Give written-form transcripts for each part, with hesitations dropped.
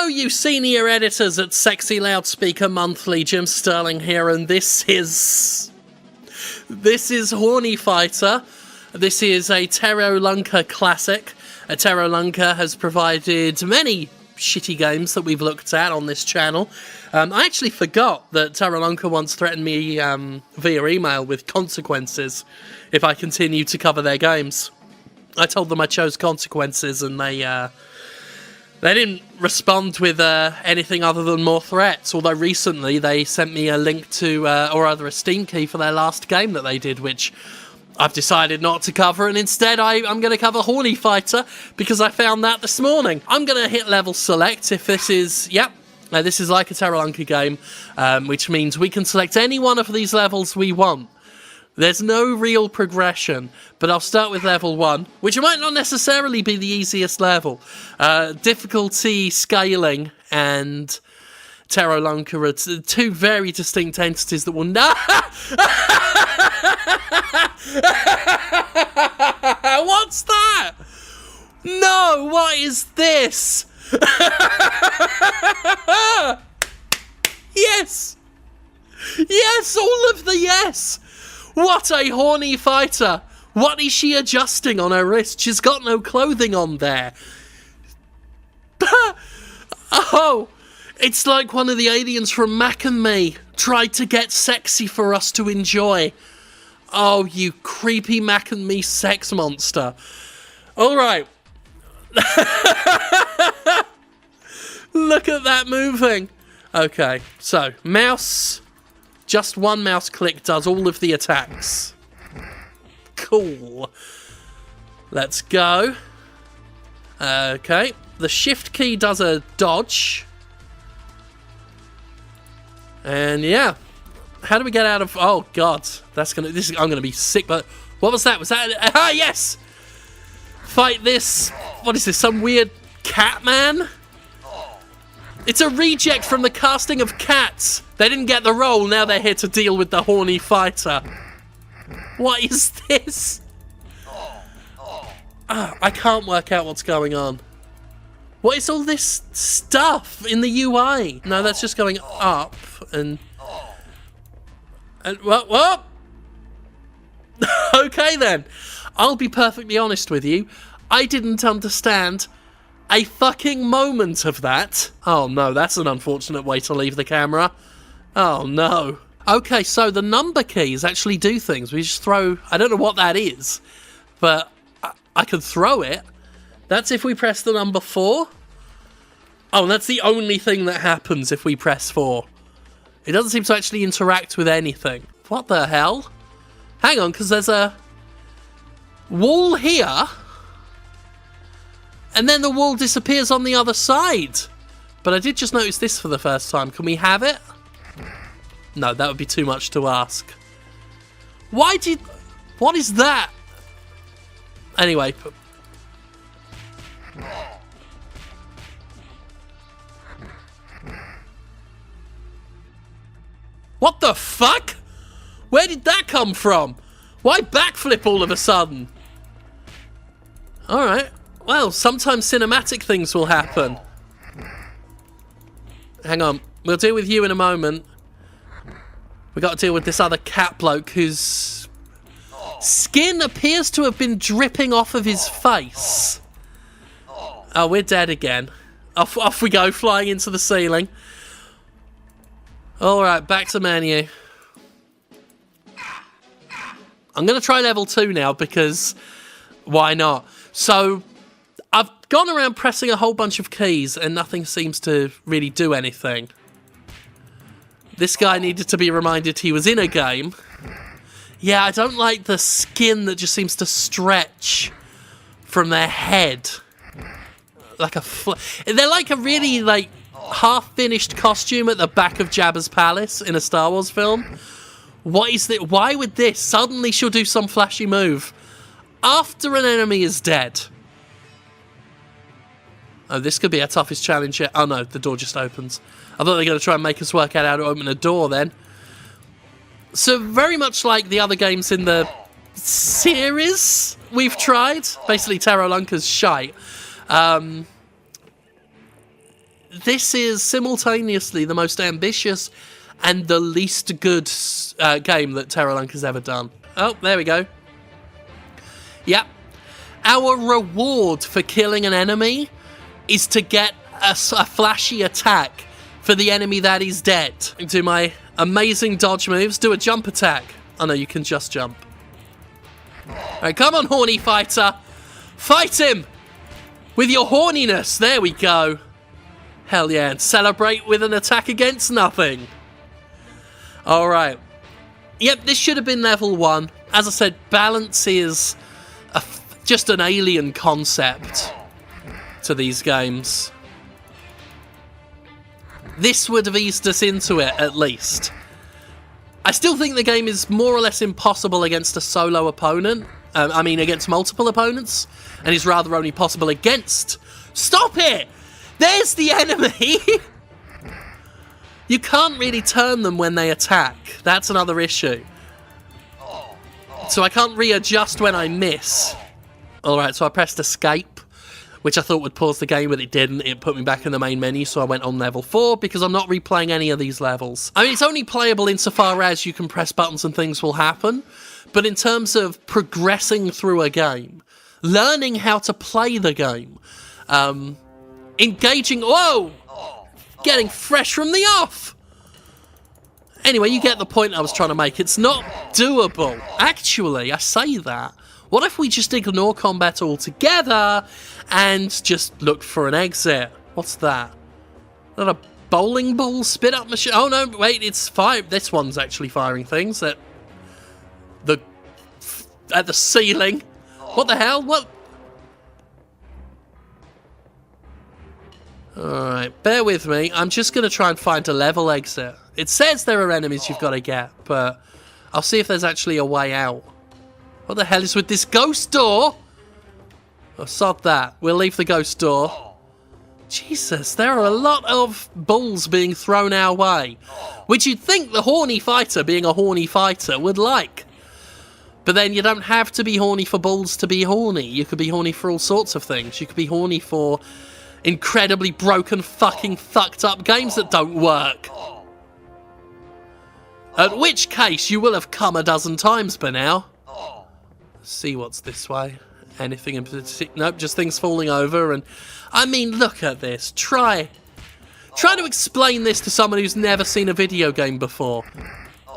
you senior editors at Sexy Loudspeaker Monthly. Jim Sterling here, and this is Horny Fighter. This is a Tero Lunkka classic. Tero Lunkka has provided many shitty games that we've looked at on this channel. I actually forgot that Tero Lunkka once threatened me via email with consequences if I continue to cover their games. I told them I chose consequences, and they didn't respond with anything other than more threats, although recently they sent me a link to, or rather a Steam key for their last game that they did, which I've decided not to cover, and instead I'm going to cover Horny Fighter, because I found that this morning. I'm going to hit level select if this is, this is like a Tero Lunkka game, which means we can select any one of these levels we want. There's no real progression, but I'll start with level 1, which might not necessarily be the easiest level. Difficulty scaling and Tero Lunkka are two very distinct entities that will What's that? No, what is this? Yes! Yes, all of the yes! What a horny fighter! What is she adjusting on her wrist? She's got no clothing on there. Oh, it's like one of the aliens from Mac and Me tried to get sexy for us to enjoy. Oh, you creepy Mac and Me sex monster. Alright. Look at that moving. Okay, so, mouse. Just one mouse click does all of the attacks. Cool. Let's go. Okay, the shift key does a dodge. And yeah. How do we get out of... Oh, God. I'm gonna be sick, but... What was that? Was that... Ah, yes! Fight this... What is this? Some weird cat man? It's a reject from the casting of Cats. They didn't get the role, now they're here to deal with the horny fighter. What is this? I can't work out what's going on. What is all this stuff in the UI? No, that's just going up and what? Okay then. I'll be perfectly honest with you. I didn't understand a fucking moment of that. Oh no, that's an unfortunate way to leave the camera. Oh no. Okay, so the number keys actually do things. We just throw... I don't know what that is, but I can throw it. That's if we press the number 4. Oh, and that's the only thing that happens if we press 4. It doesn't seem to actually interact with anything. What the hell? Hang on, because there's a wall here, and then the wall disappears on the other side. But I did just notice this for the first time. Can we have it? No, that would be too much to ask. What is that? Anyway. What the fuck? Where did that come from? Why backflip all of a sudden? Alright. Well, sometimes cinematic things will happen. Hang on. We'll deal with you in a moment. We got to deal with this other cat bloke whose skin appears to have been dripping off of his face. Oh, we're dead again. Off we go, flying into the ceiling. Alright, back to menu. I'm going to try level 2 now, because why not? So, I've gone around pressing a whole bunch of keys, and nothing seems to really do anything. This guy needed to be reminded he was in a game. Yeah, I don't like the skin that just seems to stretch from their head. Like they're like a really, like, half-finished costume at the back of Jabba's palace in a Star Wars film. What is that? Why would this? Suddenly she'll do some flashy move after an enemy is dead. Oh, this could be our toughest challenge yet. Oh no, the door just opens. I thought they were going to try and make us work out how to open a door then. So very much like the other games in the series we've tried. Basically Tero Lunkka's shite. this is simultaneously the most ambitious and the least good game that Tero Lunkka's ever done. Oh, there we go. Yep. Our reward for killing an enemy is to get a flashy attack for the enemy that is dead. Do my amazing dodge moves, do a jump attack. Oh no, you can just jump. Alright, come on, Horny Fighter. Fight him with your horniness. There we go. Hell yeah, and celebrate with an attack against nothing. Alright. Yep, this should have been level 1. As I said, balance is just an alien concept to these games. This would have eased us into it, at least. I still think the game is more or less impossible against a solo opponent. I mean, against multiple opponents. And is rather only possible against... Stop it! There's the enemy! You can't really turn them when they attack. That's another issue. So I can't readjust when I miss. Alright, so I pressed escape, which I thought would pause the game, but it didn't. It put me back in the main menu, so I went on level 4, because I'm not replaying any of these levels. I mean, it's only playable insofar as you can press buttons and things will happen, but in terms of progressing through a game, learning how to play the game, engaging... Whoa! Getting fresh from the off! Anyway, you get the point I was trying to make. It's not doable. Actually, I say that. What if we just ignore combat altogether and just look for an exit? What's that? Is that a bowling ball spit up machine? Oh no, wait, it's fire. This one's actually firing things at the ceiling. What the hell? What? Alright, bear with me. I'm just going to try and find a level exit. It says there are enemies you've got to get, but I'll see if there's actually a way out. What the hell is with this ghost door? Oh, sod that. We'll leave the ghost door. Jesus, there are a lot of balls being thrown our way, which you'd think the Horny Fighter, being a horny fighter, would like. But then you don't have to be horny for balls to be horny. You could be horny for all sorts of things. You could be horny for incredibly broken, fucking fucked up games that don't work. At which case, you will have come a dozen times by now. See what's this way. Anything in particular? Nope, just things falling over. And I mean, look at this. Try to explain this to someone who's never seen a video game before.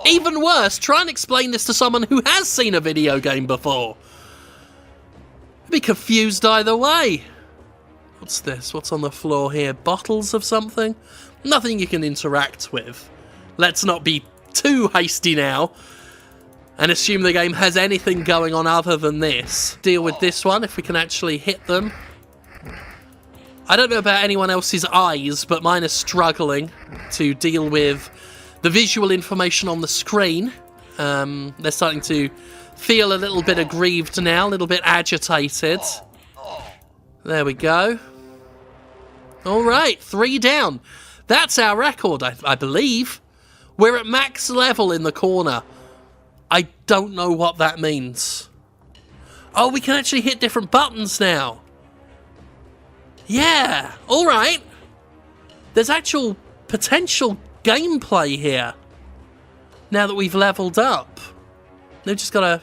Even worse, try and explain this to someone who has seen a video game before. I'd be confused either way. What's this? What's on the floor here? Bottles of something? Nothing you can interact with. Let's not be too hasty now and assume the game has anything going on other than this. Deal with this one, if we can actually hit them. I don't know about anyone else's eyes, but mine are struggling to deal with the visual information on the screen. They're starting to feel a little bit aggrieved now, a little bit agitated. There we go. Alright, 3 down. That's our record, I believe. We're at max level in the corner. I don't know what that means. Oh, we can actually hit different buttons now. Yeah, alright. There's actual potential gameplay here. Now that we've leveled up. We've just got to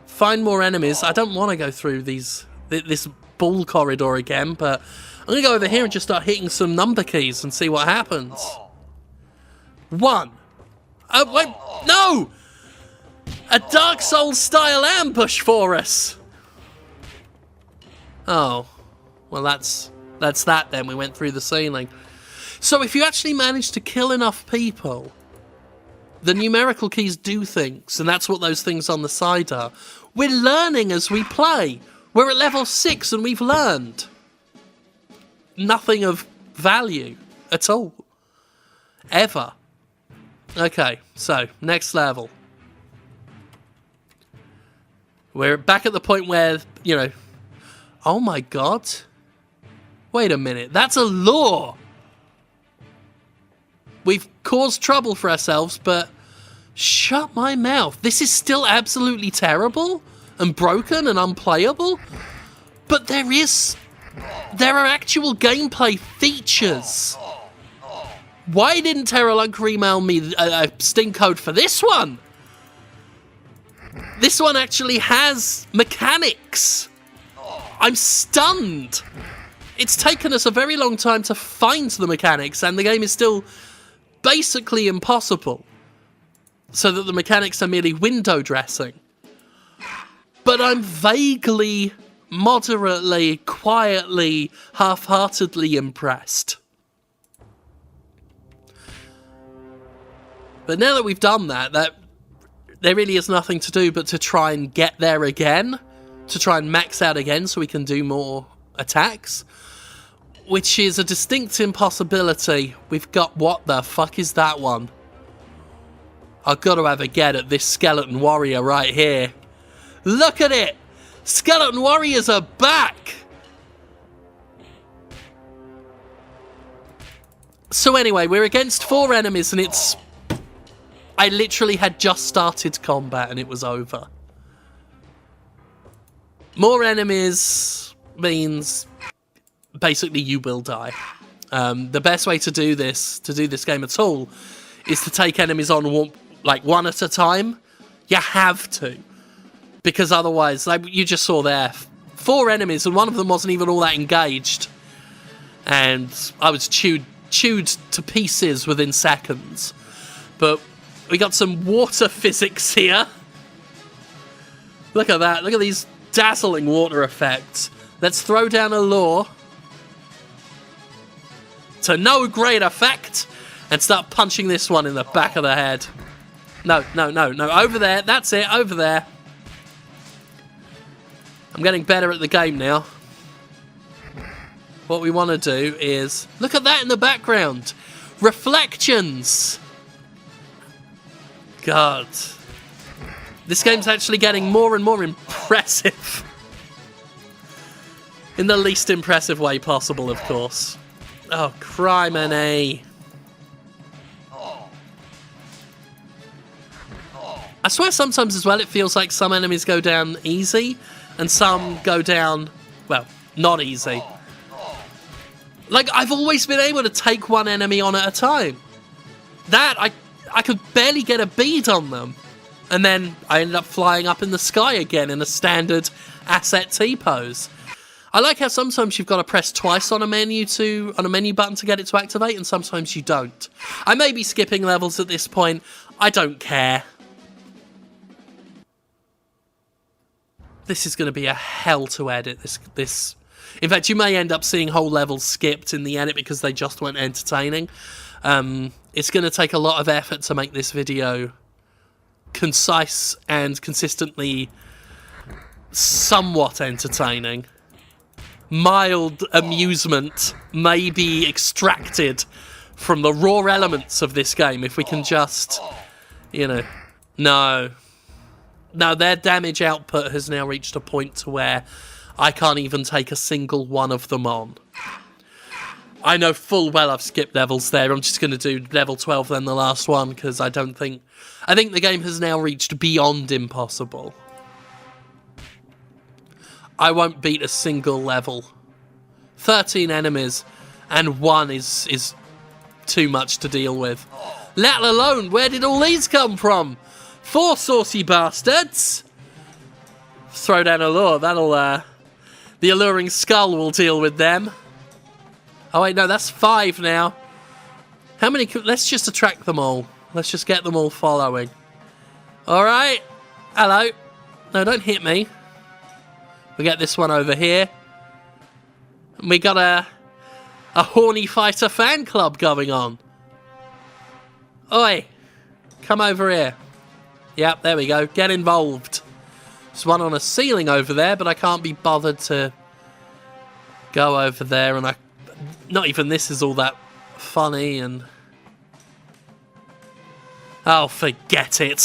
find more enemies. I don't want to go through this ball corridor again, but I'm going to go over here and just start hitting some number keys and see what happens. 1. Oh, wait, no! A Dark Souls style ambush for us. Oh, well that's that then. We went through the ceiling. So if you actually manage to kill enough people, the numerical keys do things, and that's what those things on the side are. We're learning as we play. We're at level 6 and we've learned nothing of value at all. Ever. Okay, so, next level. We're back at the point where, you know... Oh my god. Wait a minute, that's a law! We've caused trouble for ourselves, but... Shut my mouth. This is still absolutely terrible, and broken, and unplayable? But there is There are actual gameplay features. Why didn't Tero Lunkka email me a Steam code for this one? This one actually has mechanics. I'm stunned. It's taken us a very long time to find the mechanics, and the game is still basically impossible, so that the mechanics are merely window dressing. But I'm vaguely, moderately, quietly, half-heartedly impressed. But now that we've done that, there really is nothing to do but to try and get there again, to try and max out again so we can do more attacks, which is a distinct impossibility. We've got, what the fuck is that one? I've got to have a get at this skeleton warrior right here. Look at it! Skeleton warriors are back! So anyway, we're against 4 enemies and it's... I literally had just started combat and it was over. More enemies means basically you will die. The best way to do this game at all, is to take enemies on one at a time. You have to. Because otherwise, like you just saw there, 4 enemies and one of them wasn't even all that engaged. And I was chewed to pieces within seconds. But we got some water physics here. Look at that. Look at these dazzling water effects. Let's throw down a lure to no great effect and start punching this one in the back of the head. No. Over there. That's it. Over there. I'm getting better at the game now. What we want to do is... Look at that in the background. Reflections. God. This game's actually getting more and more impressive. In the least impressive way possible, of course. Oh, criminy. I swear sometimes as well it feels like some enemies go down easy and some go down, well, not easy. Like, I've always been able to take one enemy on at a time. That, I could barely get a bead on them. And then I ended up flying up in the sky again in a standard asset T-pose. I like how sometimes you've got to press twice on a menu button to get it to activate, and sometimes you don't. I may be skipping levels at this point. I don't care. This is going to be a hell to edit. This. In fact, you may end up seeing whole levels skipped in the edit because they just weren't entertaining. It's going to take a lot of effort to make this video concise and consistently somewhat entertaining. Mild amusement may be extracted from the raw elements of this game if we can just, you know... No, their damage output has now reached a point to where I can't even take a single one of them on. I know full well I've skipped levels there. I'm just going to do level 12 then the last one, because I think the game has now reached beyond impossible. I won't beat a single level. 13 enemies, and one is too much to deal with. Let alone, where did all these come from? 4 saucy bastards! Throw down a lure, the alluring skull will deal with them. Oh wait, no, that's 5 now. How many? Let's just attract them all. Let's just get them all following. Alright. Hello. No, don't hit me. We get this one over here. And we got a Horny Fighter fan club going on. Oi. Come over here. Yep, there we go. Get involved. There's one on a ceiling over there, but I can't be bothered to go over there, and not even this is all that funny, and... Oh, forget it.